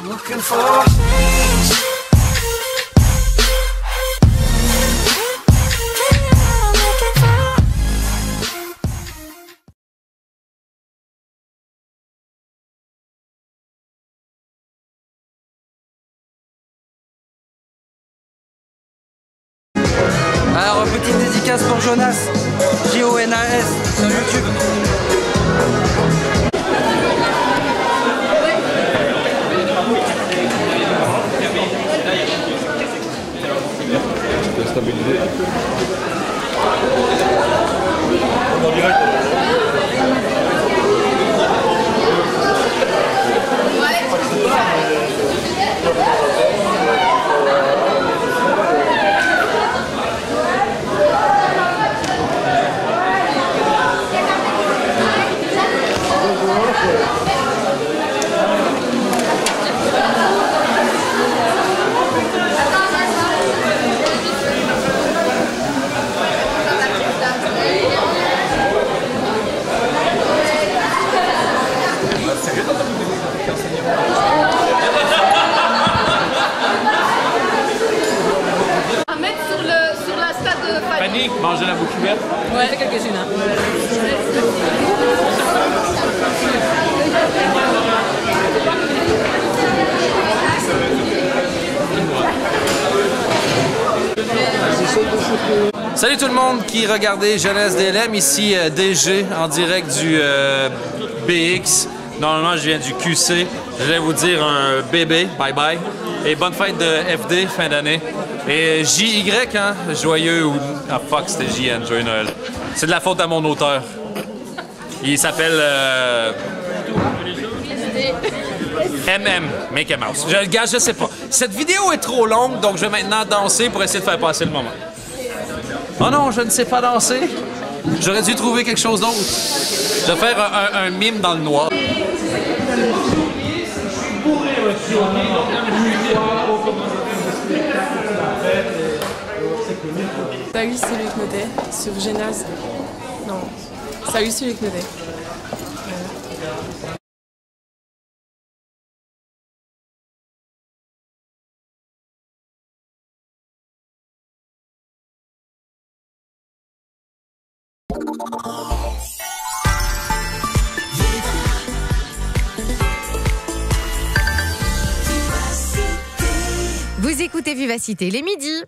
Alors, petite dédicace pour Jonas, Jonas sur YouTube. Stabiliser. Fanny, manger la boucle ouverte? Ouais, quelques-unes. Hein. Salut tout le monde qui regardait Jeunesse DLM, ici DG en direct du BX. Normalement je viens du QC, je vais vous dire un bébé, bye bye. Et bonne fête de FD, fin d'année. Et JY, hein, joyeux ou... Ah fuck, c'était JN, joyeux Noël. C'est de la faute à mon auteur. Il s'appelle... MM, Mickey Mouse. Je sais pas. Cette vidéo est trop longue, donc je vais maintenant danser pour essayer de faire passer le moment. Oh non, je ne sais pas danser. J'aurais dû trouver quelque chose d'autre. Je vais faire un mime dans le noir. Salut, c'est Luc Naudet sur Génaz. Non, salut, c'est Luc Naudet. Vous écoutez Vivacité les midis.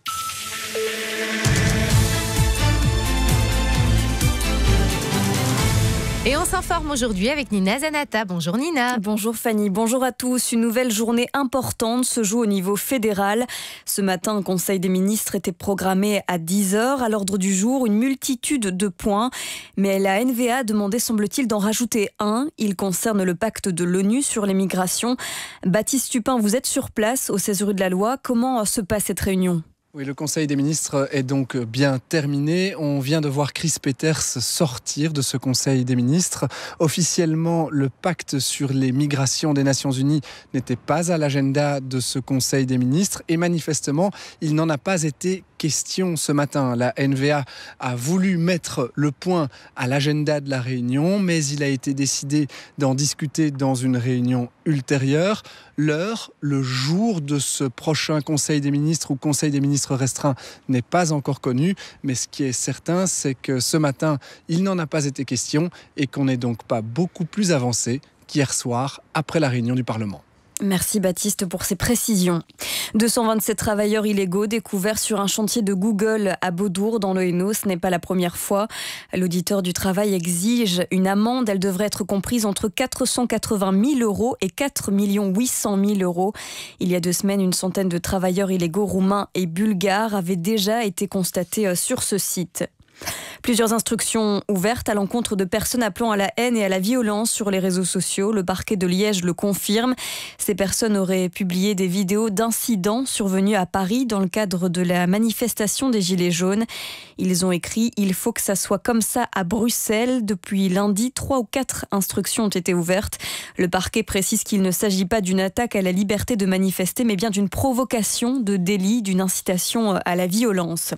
Et on s'informe aujourd'hui avec Nina Zanata. Bonjour Nina. Bonjour Fanny, bonjour à tous. Une nouvelle journée importante se joue au niveau fédéral. Ce matin, un conseil des ministres était programmé à 10h. À l'ordre du jour, une multitude de points. Mais la NVA demandait, semble-t-il, d'en rajouter un. Il concerne le pacte de l'ONU sur les migrations. Baptiste Tupin, vous êtes sur place au 16 rue de la Loi. Comment se passe cette réunion ? Oui, le Conseil des ministres est donc bien terminé. On vient de voir Chris Peters sortir de ce Conseil des ministres. Officiellement, le pacte sur les migrations des Nations Unies n'était pas à l'agenda de ce Conseil des ministres et manifestement, il n'en a pas été question ce matin. La NVA a voulu mettre le point à l'agenda de la réunion, mais il a été décidé d'en discuter dans une réunion ultérieure. L'heure, le jour de ce prochain Conseil des ministres ou Conseil des ministres restreint n'est pas encore connu, mais ce qui est certain, c'est que ce matin, il n'en a pas été question et qu'on n'est donc pas beaucoup plus avancé qu'hier soir après la réunion du Parlement. Merci Baptiste pour ces précisions. 227 travailleurs illégaux découverts sur un chantier de Google à Beaudour dans le Hainaut. Ce n'est pas la première fois. L'auditeur du travail exige une amende. Elle devrait être comprise entre 480 000 € et 4 800 000 €. Il y a 2 semaines, une centaine de travailleurs illégaux roumains et bulgares avaient déjà été constatés sur ce site. Plusieurs instructions ouvertes à l'encontre de personnes appelant à la haine et à la violence sur les réseaux sociaux. Le parquet de Liège le confirme. Ces personnes auraient publié des vidéos d'incidents survenus à Paris dans le cadre de la manifestation des Gilets jaunes. Ils ont écrit « Il faut que ça soit comme ça à Bruxelles ». Depuis lundi, 3 ou 4 instructions ont été ouvertes. Le parquet précise qu'il ne s'agit pas d'une attaque à la liberté de manifester, mais bien d'une provocation de délit, d'une incitation à la violence.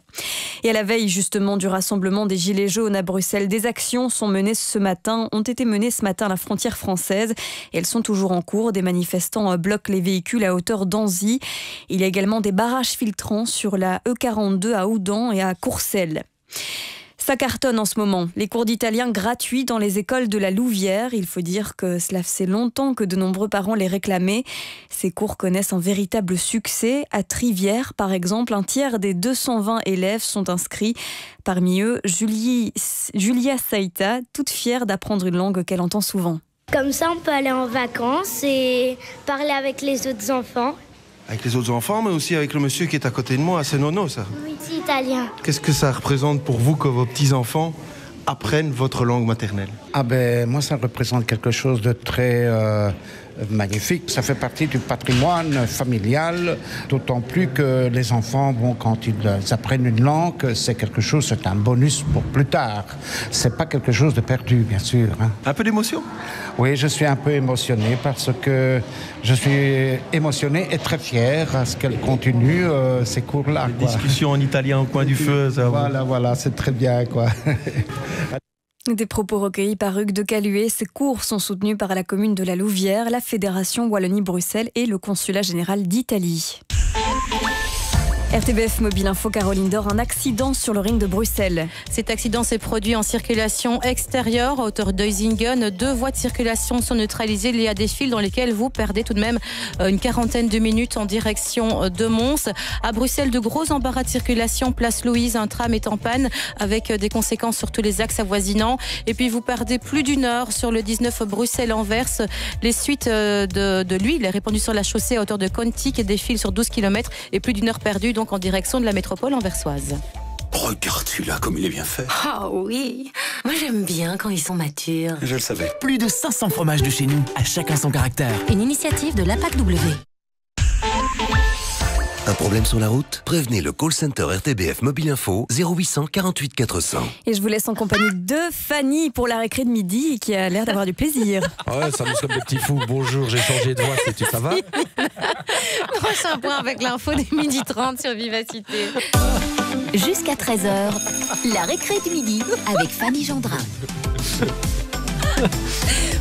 Et à la veille justement du rassemblement rassemblement des Gilets jaunes à Bruxelles. Des actions ont été menées ce matin à la frontière française et elles sont toujours en cours. Des manifestants bloquent les véhicules à hauteur d'Anzy. Il y a également des barrages filtrants sur la E42 à Houdan et à Courcelles. Ça cartonne en ce moment. Les cours d'italien gratuits dans les écoles de la Louvière. Il faut dire que cela faisait longtemps que de nombreux parents les réclamaient. Ces cours connaissent un véritable succès. À Trivière, par exemple, un tiers des 220 élèves sont inscrits. Parmi eux, Julia Saïta, toute fière d'apprendre une langue qu'elle entend souvent. Comme ça, on peut aller en vacances et parler avec les autres enfants. Avec les autres enfants, mais aussi avec le monsieur qui est à côté de moi, c'est Nono, ça. Oui, c'est italien. Qu'est-ce que ça représente pour vous que vos petits-enfants apprennent votre langue maternelle? Moi, ça représente quelque chose de très magnifique. Ça fait partie du patrimoine familial, d'autant plus que les enfants, quand ils apprennent une langue, c'est un bonus pour plus tard. C'est pas quelque chose de perdu, bien sûr. Un peu d'émotion? Oui, je suis un peu émotionné parce que je suis émotionné et très fier à ce qu'elle continue ces cours-là. Discussion en italien au coin du feu, ça. Voilà, c'est très bien, quoi. Des propos recueillis par Hugues de Caluet. Ces cours sont soutenus par la commune de la Louvière, la Fédération Wallonie-Bruxelles et le Consulat général d'Italie. RTBF Mobile Info, Caroline Dor, un accident sur le ring de Bruxelles. Cet accident s'est produit en circulation extérieure à hauteur d'Huizingen. 2 voies de circulation sont neutralisées. Il y a des files dans lesquelles vous perdez tout de même une quarantaine de minutes en direction de Mons. À Bruxelles, de gros embarras de circulation. Place Louise, un tram est en panne avec des conséquences sur tous les axes avoisinants. Et puis vous perdez plus d'une heure sur le 19 Bruxelles-Anvers. Les suites de l'huile est répandue sur la chaussée à hauteur de Conti qui défile sur 12 km et plus d'une heure perdue donc en direction de la métropole anversoise. Regarde celui-là, comme il est bien fait. Ah oui, moi j'aime bien quand ils sont matures. Je le savais. Plus de 500 fromages de chez nous, à chacun son caractère. Une initiative de l'APAC W. Un problème sur la route? Prévenez le call center RTBF Mobile Info 0800 48 400. Et je vous laisse en compagnie de Fanny pour la récré de midi qui a l'air d'avoir du plaisir. Ouais, ça nous comme des petits fous. Bonjour, j'ai changé de voix, ça va? Prochain point avec l'info des 12h30 sur Vivacité. Jusqu'à 13h, la récré du midi avec Fanny Gendrin.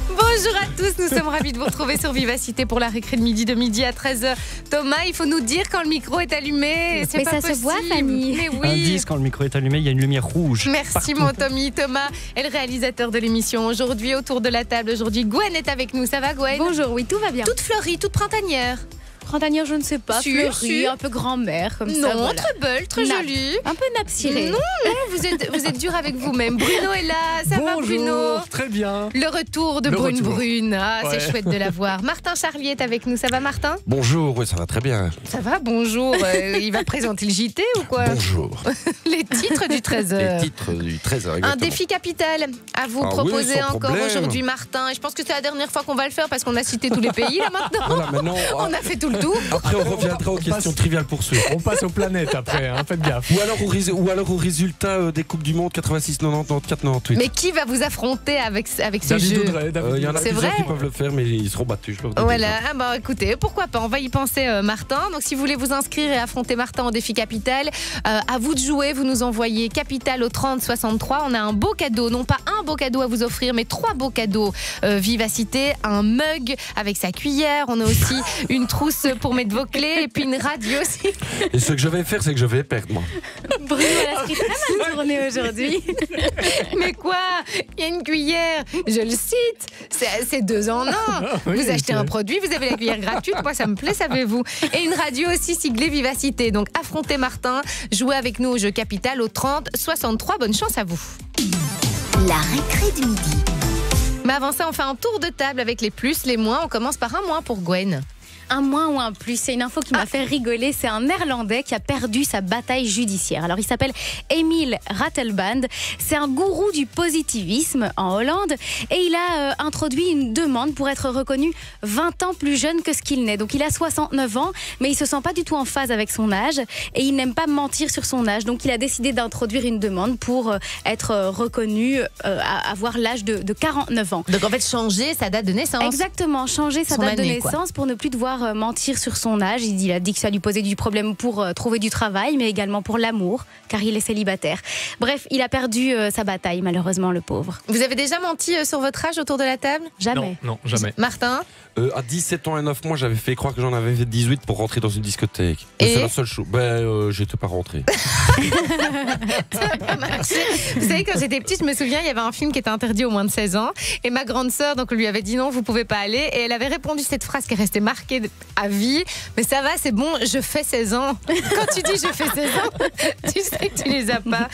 Bonjour à tous, nous sommes ravis de vous retrouver sur Vivacité pour la récré de midi à 13h. Thomas, il faut nous dire quand le micro est allumé. C'est mais pas ça possible. se voit, Fanny. Mais oui. Indice, quand le micro est allumé, il y a une lumière rouge. Merci partout. mon Tommy. Thomas est le réalisateur de l'émission. Aujourd'hui, autour de la table, Gwen est avec nous. Ça va, Gwen? Bonjour, oui, tout va bien. Toute fleurie, toute printanière. Printanière, je ne sais pas. Fleurie, un peu grand-mère comme ça. Non, voilà. très belle, très jolie. Un peu napsirée. Non, vous êtes dur avec vous-même. Bruno est là, ça va Bruno? Très bien. Le retour de Brune. Ah, Ouais. c'est chouette de la voir. Martin Charlier est avec nous, ça va Martin? Bonjour, oui, ça va très bien. Ça va, bonjour. Il va présenter le JT ou quoi? Bonjour. Les titres du 13h. Les titres du 13h, exactement. Un défi capital à vous Ah proposer oui, sans encore problème. aujourd'hui Martin. Et je pense que c'est la dernière fois qu'on va le faire parce qu'on a cité tous les pays là maintenant. Voilà, maintenant, On a fait tout le tour. Après, on reviendra aux questions triviales pour ceux. On passe aux planètes après, hein, faites gaffe. Ou alors au résultat des Coupes du Monde 86, 90, 94, 98. Mais qui va vous affronter avec ce David jeu? Doudray, Il y en a C'est plusieurs vrai qui peuvent le faire, mais ils seront battus. Je leur dis Voilà, déjà. ah bah écoutez, pourquoi pas, on va y penser Martin. Donc si vous voulez vous inscrire et affronter Martin au défi Capital, à vous de jouer, vous nous envoyez Capital au 30 63. On a un beau cadeau, non pas un beau cadeau à vous offrir, mais 3 beaux cadeaux Vivacité, un mug avec sa cuillère, on a aussi une trousse pour mettre vos clés et puis une radio aussi. Et ce que je vais faire, c'est que je vais perdre, moi. Bruno, elle a pris très mal tourné aujourd'hui. Mais quoi? Il y a une cuillère, je le cite, c'est 2 en 1. Oui, Vous achetez ok. un produit, vous avez la cuillère gratuite, moi ça me plaît, savez-vous. Et une radio aussi siglée Vivacité. Donc affrontez Martin, jouez avec nous au jeu Capital au 30 63. Bonne chance à vous. La récré du midi. Mais avant ça, on fait un tour de table avec les plus, les moins. On commence par un moins pour Gwen. Un moins ou un plus, c'est une info qui m'a fait rigoler. C'est un Néerlandais qui a perdu sa bataille judiciaire. Alors il s'appelle Emil Ratelband. C'est un gourou du positivisme en Hollande et il a introduit une demande pour être reconnu 20 ans plus jeune que ce qu'il n'est. Donc il a 69 ans, mais il se sent pas du tout en phase avec son âge et il n'aime pas mentir sur son âge. Donc il a décidé d'introduire une demande pour être reconnu, avoir l'âge de 49 ans. Donc en fait, changer sa date de naissance. Exactement, changer sa Son date année, de quoi. naissance pour ne plus devoir devoir mentir sur son âge. Il a dit que ça lui posait du problème pour trouver du travail, mais également pour l'amour, car il est célibataire. Bref, il a perdu sa bataille, malheureusement, le pauvre. Vous avez déjà menti sur votre âge autour de la table? Jamais. Non, jamais. Martin? À 17 ans et 9 mois, j'avais fait croire que j'en avais fait 18 pour rentrer dans une discothèque. Et c'est la seule chose. J'étais pas rentré. Ça n'a pas marché. Vous savez, quand j'étais petite, je me souviens, il y avait un film qui était interdit aux moins de 16 ans. Et ma grande sœur donc, lui avait dit non, vous pouvez pas aller. Et elle avait répondu cette phrase qui est restée marquée à vie. Mais ça va, c'est bon, je fais 16 ans. Quand tu dis je fais 16 ans, tu sais que tu les as pas.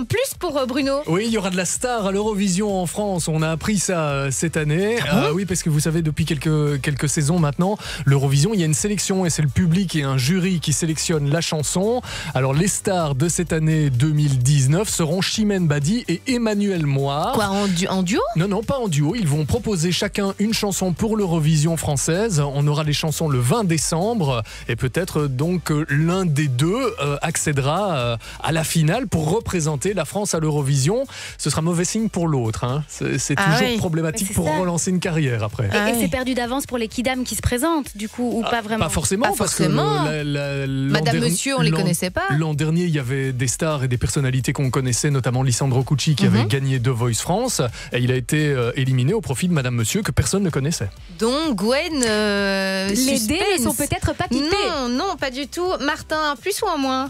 Plus pour Bruno. Oui, il y aura de la star à l'Eurovision en France. On a appris ça cette année. Oui, parce que vous savez, depuis quelques saisons maintenant, l'Eurovision, il y a une sélection et c'est le public et un jury qui sélectionne la chanson. Alors, les stars de cette année 2019 seront Chimène Badi et Emmanuel Moir. Quoi, en duo? Non, pas en duo. Ils vont proposer chacun une chanson pour l'Eurovision française. On aura les chansons le 20 décembre et peut-être donc l'un des deux accédera à la finale pour représenter la France à l'Eurovision. Ce sera mauvais signe pour l'autre. Hein. C'est toujours problématique pour relancer une carrière après. Et c'est perdu d'avance pour les kidam qui se présentent, du coup, ou pas vraiment? Pas forcément, parce que Madame, Monsieur, on les connaissait pas. L'an dernier, il y avait des stars et des personnalités qu'on connaissait, notamment Lissandro Cucci qui avait gagné The Voice France et il a été éliminé au profit de Madame Monsieur que personne ne connaissait. Donc Gwen, les dés ne sont peut-être pas pipés. Non, pas du tout. Martin, un plus ou un moins?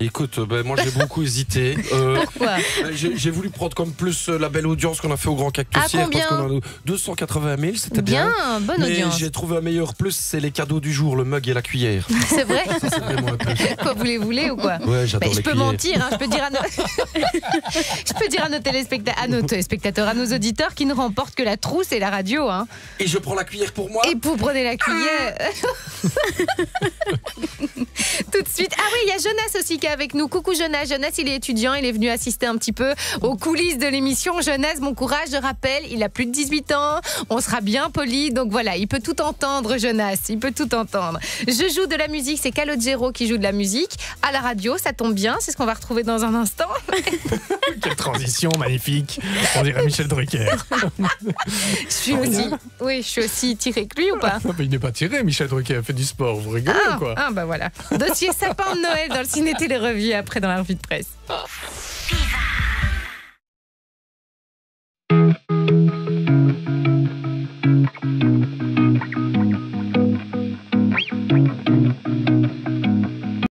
Écoute, moi j'ai beaucoup hésité. Pourquoi? J'ai voulu prendre comme plus la belle audience qu'on a fait au Grand Cactus hier, parce qu'on a 280 000, c'était bien. Bonne audience. J'ai trouvé un meilleur plus, c'est les cadeaux du jour, le mug et la cuillère. C'est vrai? Ça, c'est vraiment un plus. Quoi, vous les voulez ou quoi? Ouais, j'adore les je peux cuillères. mentir, hein, je peux dire à nos téléspectateurs, à nos auditeurs qui ne remportent que la trousse et la radio. Hein. Et je prends la cuillère pour moi. Et vous prenez la cuillère. Tout de suite. Ah oui, il y a Jonas aussi qui est avec nous. Coucou Jonas. Jonas, il est étudiant. Il est venu assister un petit peu aux coulisses de l'émission. Jonas, bon courage. Je rappelle, il a plus de 18 ans. On sera bien poli. Donc voilà, il peut tout entendre, Jonas. Il peut tout entendre. Je joue de la musique. C'est Calogero qui joue de la musique à la radio. Ça tombe bien. C'est ce qu'on va retrouver dans un instant. Quelle transition magnifique. On dirait Michel Drucker. Je suis aussi tiré que lui ou pas? Il n'est pas tiré, Michel Drucker a fait du sport. Vous rigolez quoi? Bah voilà. Dossier sapin de Noël dans le Ciné Télé Revue après dans la revue de presse.